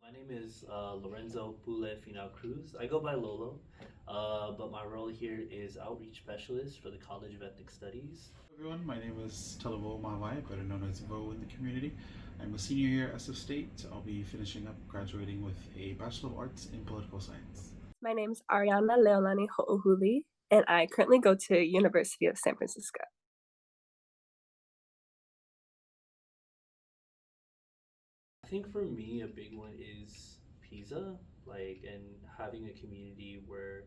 My name is Lorenzo Pule Final Cruz. I go by Lolo, but my role here is outreach specialist for the College of Ethnic Studies. Everyone, my name is Telavo Mawai, better known as Vo in the community. I'm a senior here at SF State. I'll be finishing up graduating with a Bachelor of Arts in Political Science. My name's Ariana Leolani Ho'ohuli, and I currently go to University of San Francisco. I think for me, a big one is PISA, and having a community where,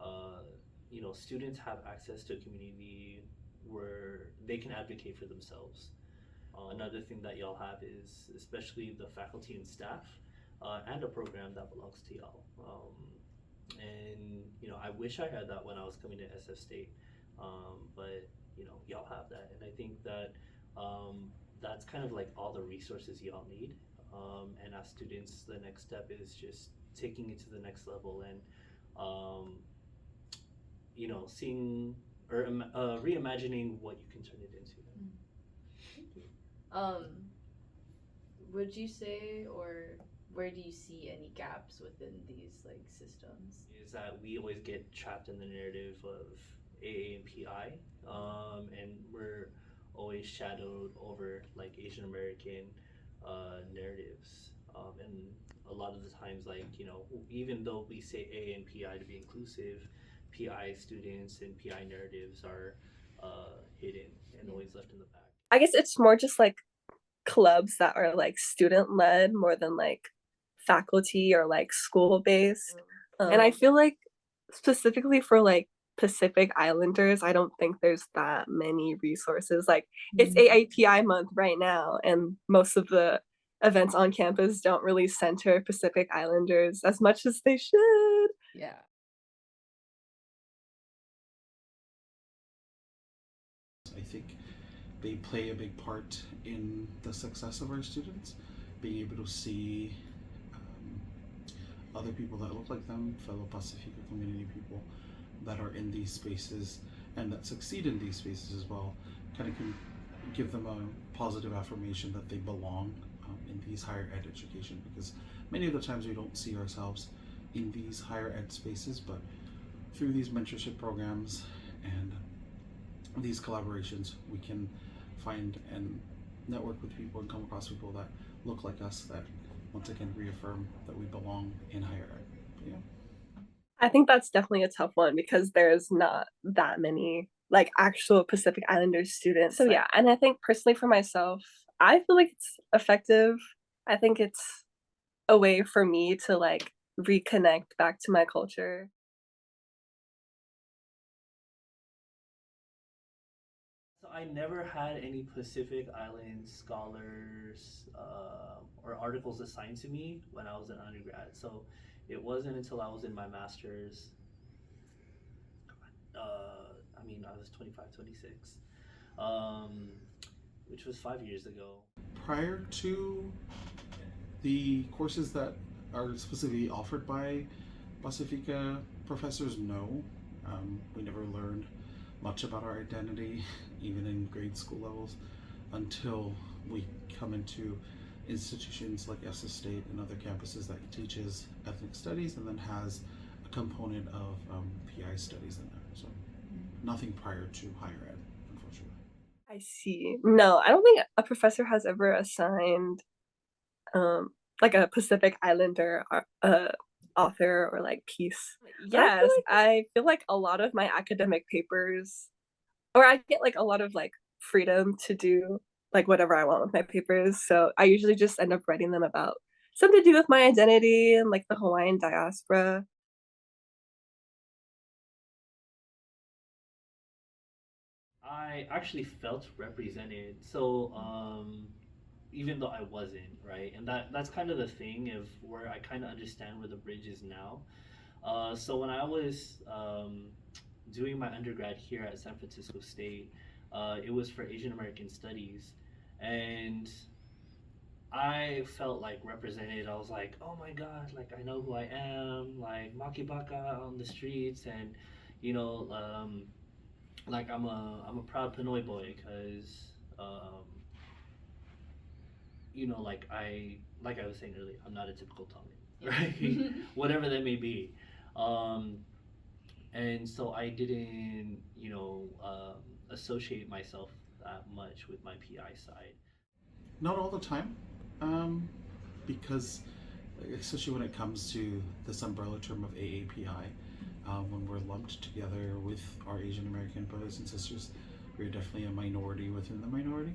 uh, students have access to a community where they can advocate for themselves. Another thing that y'all have is especially the faculty and staff, and a program that belongs to y'all. And I wish I had that when I was coming to SF State, but y'all have that, and I think that that's kind of like all the resources y'all need. And as students, the next step is just taking it to the next level and um, seeing or reimagining what you can turn it into. Thank you. Um, would you say, or where do you see any gaps within these like systems? Is that we always get trapped in the narrative of AA and PI, and we're always shadowed over like Asian American narratives, and a lot of the times, even though we say AA and PI to be inclusive, PI students and PI narratives are hidden and always left in the back. I guess it's more just like clubs that are like student led more than like faculty or like school based. And I feel like specifically for like Pacific Islanders, I don't think there's that many resources. Like it's AAPI month right now, and most of the events on campus don't really center Pacific Islanders as much as they should. Yeah. I think they play a big part in the success of our students, being able to see other people that look like them, fellow Pasifika community people that are in these spaces and that succeed in these spaces as well, kind of can give them a positive affirmation that they belong in these higher ed education, because many of the times we don't see ourselves in these higher ed spaces, but through these mentorship programs and these collaborations we can find and network with people and come across people that look like us, that once again reaffirm that we belong in higher ed. Yeah. I think that's definitely a tough one because there's not that many like actual Pacific Islanders students. So yeah, and I think personally for myself, I feel like it's effective. I think it's a way for me to like reconnect back to my culture. So I never had any Pacific Island scholars or articles assigned to me when I was an undergrad. So it wasn't until I was in my master's. I was 25, 26, um, which was 5 years ago. Prior to the courses that are specifically offered by Pasifika professors, no. We never learned much about our identity, even in grade school levels, until we come into institutions like SF State and other campuses that teaches ethnic studies and then has a component of PI studies in there. So nothing prior to higher ed, unfortunately. I see. No, I don't think a professor has ever assigned like a Pacific Islander author or like piece. Yes, I feel like a lot of my academic papers, or I get like a lot of like freedom to do like whatever I want with my papers. So I usually just end up writing them about something to do with my identity and like the Hawaiian diaspora. I actually felt represented. So even though I wasn't, right? And that's kind of the thing of where I kind of understand where the bridge is now. So when I was doing my undergrad here at San Francisco State, it was for Asian American Studies, and I felt like represented. I was like, oh my god, like I know who I am, like Makibaka on the streets, and you know, like I'm a proud Pinoy boy because like I was saying earlier, I'm not a typical Tongan, right? Whatever that may be. Um, and so I didn't, associate myself that much with my PI side. Not all the time, um, because especially when it comes to this umbrella term of AAPI, when we're lumped together with our Asian American brothers and sisters, we're definitely a minority within the minority.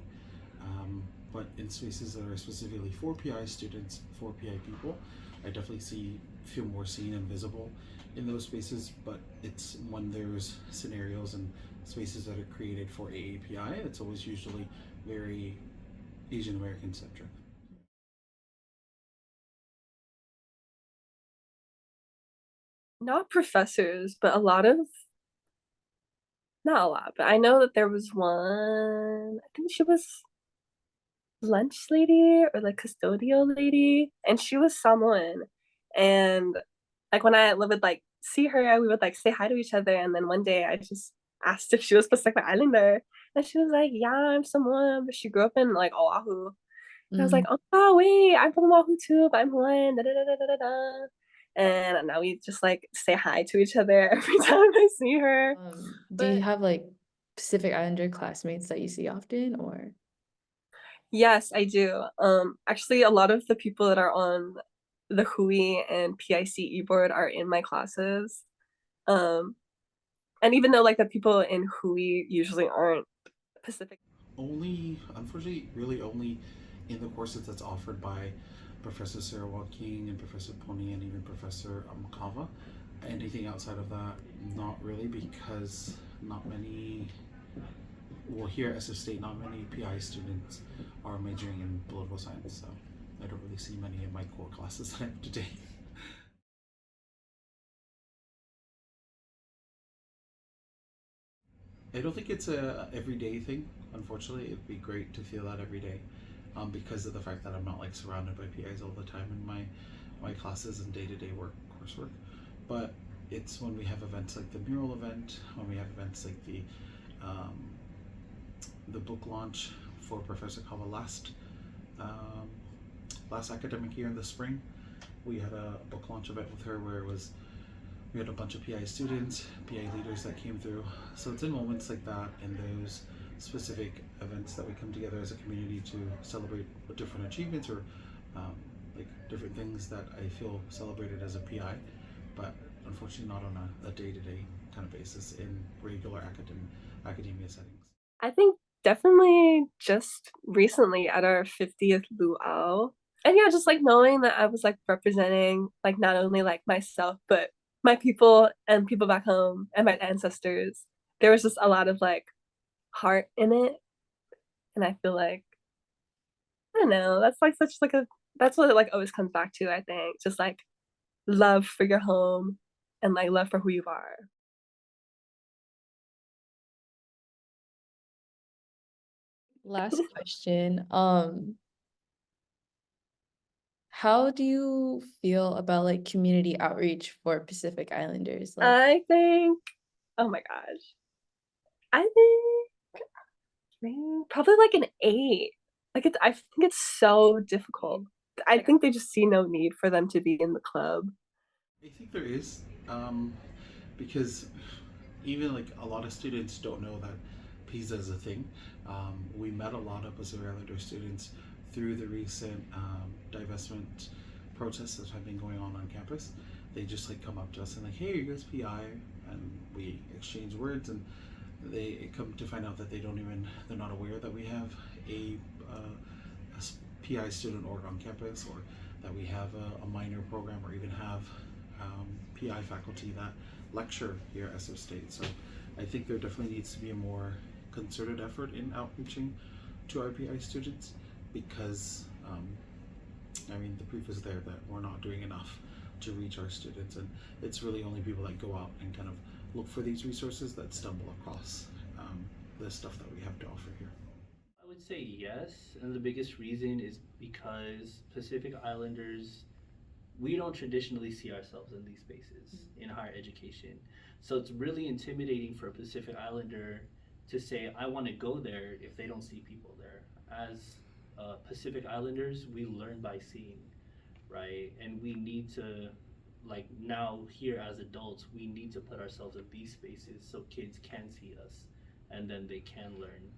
But in spaces that are specifically for PI students, for PI people, I definitely feel more seen and visible in those spaces. But it's when there's scenarios and spaces that are created for AAPI, it's always usually very Asian American centric. Not professors, but not a lot, but I know that there was one, I think she was lunch lady or like custodial lady, and she was Samoan. And like when I would like see her, we would like say hi to each other. And then one day I just asked if she was Pacific Islander, and she was like, "Yeah, I'm Samoan, but she grew up in like Oahu." And I was like, "Oh wait, I'm from Oahu too, but I'm Hawaiian." Da, da, da, da, da, da, da. And now we just like say hi to each other every time I see her. Do you But have like Pacific Islander classmates that you see often, or? yes, I do. Actually, a lot of the people that are on the Hui and PICE board are in my classes. Um, and even though like the people in Hui usually aren't Pacific. Only, unfortunately, really only in the courses that's offered by Professor Sarah King and Professor Pony and even Professor Kava. Anything outside of that, not really, because not many, well, here at SF State, not many PI students are majoring in political science, so I don't really see many in my core classes that I have today. I don't think it's a everyday thing. Unfortunately, it'd be great to feel that every day, because of the fact that I'm not like surrounded by PIs all the time in my classes and day-to-day coursework. But it's when we have events like the mural event, when we have events like um, the book launch for Professor Kava um, last academic year in the spring. We had a book launch event with her where we had a bunch of PI students, PI leaders that came through. So it's in moments like that and those specific events that we come together as a community to celebrate different achievements or like different things that I feel celebrated as a PI, but unfortunately not on a day-to-day kind of basis in regular academia settings. I think definitely just recently at our 50th luau. And yeah, just like knowing that I was like representing like not only like myself, but my people and people back home and my ancestors. There was just a lot of like heart in it. And I feel like, I don't know, that's like such like that's what it like always comes back to, I think. Just like love for your home and like love for who you are. Last question. How do you feel about like community outreach for Pacific Islanders? Like, I think, oh my gosh, I think probably like an 8. Like I think it's so difficult. I think they just see no need for them to be in the club. I think there is, because even like a lot of students don't know that PISA is a thing. We met a lot of Pacific Islander students through the recent divestment protests that have been going on campus. They just like come up to us and like, "Hey, are you guys PI?" And we exchange words, and they come to find out that they're not aware that we have a PI student org on campus, or that we have a minor program, or even have PI faculty that lecture here at SF State. So I think there definitely needs to be a more concerted effort in outreaching to our PI students, because I mean, the proof is there that we're not doing enough to reach our students, and it's really only people that go out and kind of look for these resources that stumble across the stuff that we have to offer here. I would say yes, and the biggest reason is because Pacific Islanders, we don't traditionally see ourselves in these spaces in higher education. So it's really intimidating for a Pacific Islander to say, I want to go there if they don't see people there. As Pacific Islanders, we learn by seeing, right? And we need to, like, now here as adults, we need to put ourselves in these spaces so kids can see us, and then they can learn,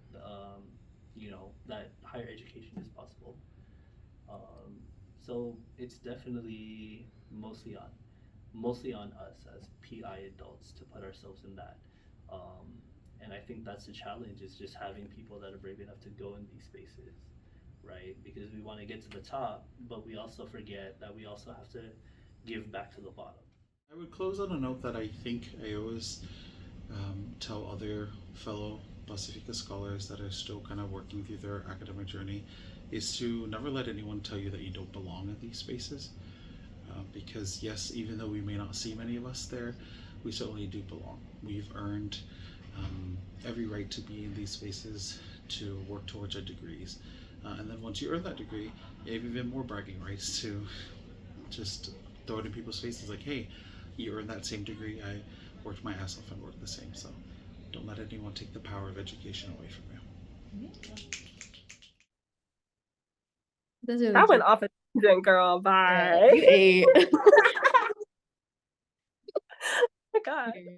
that higher education is possible. Um, so it's definitely mostly on us as PI adults to put ourselves in that. Um, and I think that's the challenge, is just having people that are brave enough to go in these spaces, right? Because we want to get to the top, but we also forget that we also have to give back to the bottom. I would close on a note that I think I always tell other fellow Pasifika scholars that are still kind of working through their academic journey is to never let anyone tell you that you don't belong in these spaces. Because yes, even though we may not see many of us there, we certainly do belong. We've earned every right to be in these spaces, to work towards our degrees. And then once you earn that degree, you have even more bragging rights to just throw it in people's faces like, hey, you earned that same degree, I worked my ass off and worked the same. So don't let anyone take the power of education away from you. That's really That went cute. off a tangent, girl. Bye. Yeah, you ate. Oh my God.